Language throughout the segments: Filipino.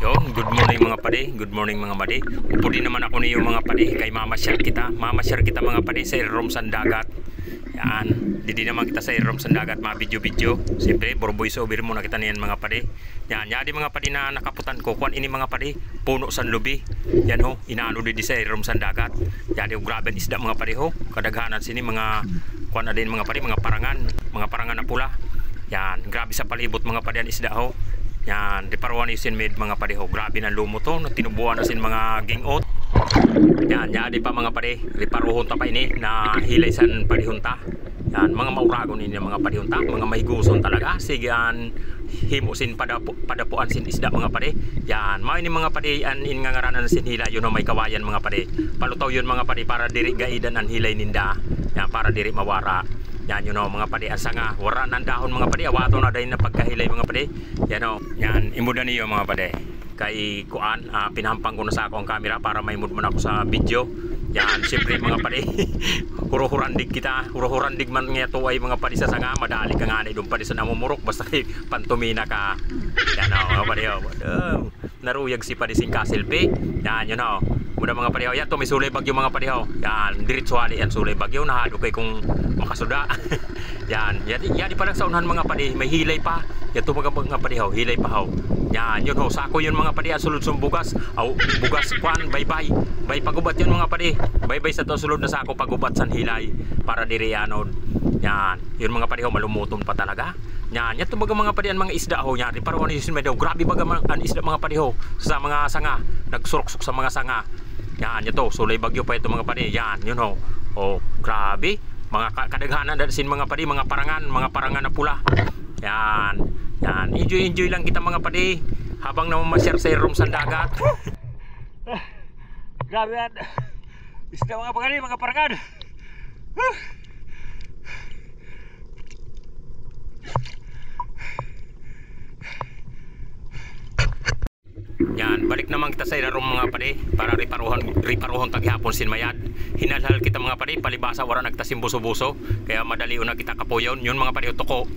Yon, good morning mga padi, good morning mga padi. Upo din naman ako niyo mga padi, kay mama-share kita mga padi sa irom sa dagat. Yan, di naman kita sa irom sa dagat, mga video-video. Siyempre, borboy so bir muna kita niyan mga padi. Yan, yadi mga padi na nakaputan ko, kuan ini mga padi, puno san lubi. Yan ho, inaano di sa irom sa dagat. Yadi grabe isda mga padi ho. Kadaghanan sini mga kuan na din mga padi, mga parangan na pula. Yan, grabe sa palibot mga padi ang isda ho. Yan, di parawan isin made mga padiho. Grabe na lumo to, tinubuan na sin mga gingot. Yan, di pa mga padi, riparuhon ta pa ini na hilay san padihunta. Yan, mga mauragon ini mga padihunta, mga mahiguson talaga. Sige yan, himusin padapuan sin isda mga padi. Yan, mga ini mga padi an in nga ngaranan sin hilay yun may kawayan mga padi. Palutaw yun mga padi para diri gaidan an hilay ninda. Yan, para diri mawara. Yan yun o mga padi, asanga wara ng dahon mga padi, awato na dahil na pagkahilay mga padi. Yan o, yan imuda niyo mga padi. Kay kuan, pinahampang ko na sa akong camera para may mood man ako sa video. Yan, siyempre mga padi, huruhurandig kita, huruhurandig man nga tuway mga padi sa sanga, madali ka nga na doon padi sa namumurok, basta pantumina ka. Yan o mga padi o, naruyag si padi sing kasilpi. Yan yun o. Muna mga padihaw, yan to may sulay bagyo mga padihaw. Yan, diretsuali yan sulay bagyo, nahalo kay kung makasuda. Yan di pa lang sa unahan mga padi, may hilay pa. Yan to mga padihaw, hilay pa haw. Yan, yun ho, sako yun mga padi, sulod sung bugas. Aw, bugas kwan, bye-bye. Bay pagubat yun mga padi. Bye-bye sa to sulod na sako pagubat san hilay para diri anon. Yan, yun mga padihaw, malumuton pa talaga. Yan to mga padi ang mga isda ho, yan. Parawan isin medaw, grabe baga ang isda mga padihaw sa mga sanga, nagsurok-suk sa mga sanga. Yan, ito, sulay bagyo pa ito mga padi. Yan, yun ho. Oh, grabe. Mga kadaghanan sin mga padi, mga parangan na pula. Yan. Yan, enjoy lang kita mga padi habang namamasyar sa irom sa dagat. Grabe yan. Isda mga padi, mga parangan. Yan, balik naman kita sa ilarong mga padi para riparuhon taghapon sin mayad. Hinalhal kita mga padi, palibasa wala nagtasim buso-buso, kaya madali una kita kapuyon. Yun mga padi, toko.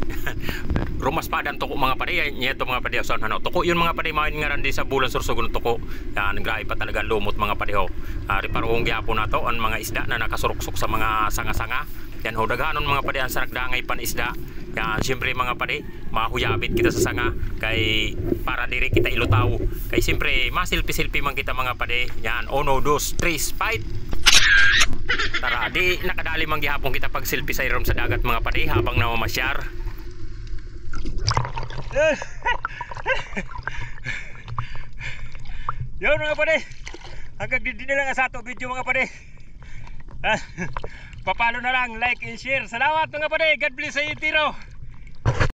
Rumas padan toko mga padi, yan to mga padi sa ano. Toko yun mga padi, main nga randi sa bulan sursugon toko. Yan, grabe pa talaga lumot mga padi ho. Riparuhon gyapon na to ang mga isda na nakasuruksok sa mga sanga-sanga. Yan ho, daghanon mga padi ang sarakdangay pan isda. Yan, siyempre mga padi, mahuyabit kita sa sanga kay para diri kita ilutaw. Kay siyempre, masilpi-silpi man kita mga padi. Yan, 1, 2, 3, fight! Tara, di nakadali man gihapon kita pag silpi sa irom sa dagat mga padi habang namamasyar. Yun mga padi, hanggang din na lang sa ato video mga padi. Papalo na lang, like and share. Salamat mga padi, God bless sa iyo tiro.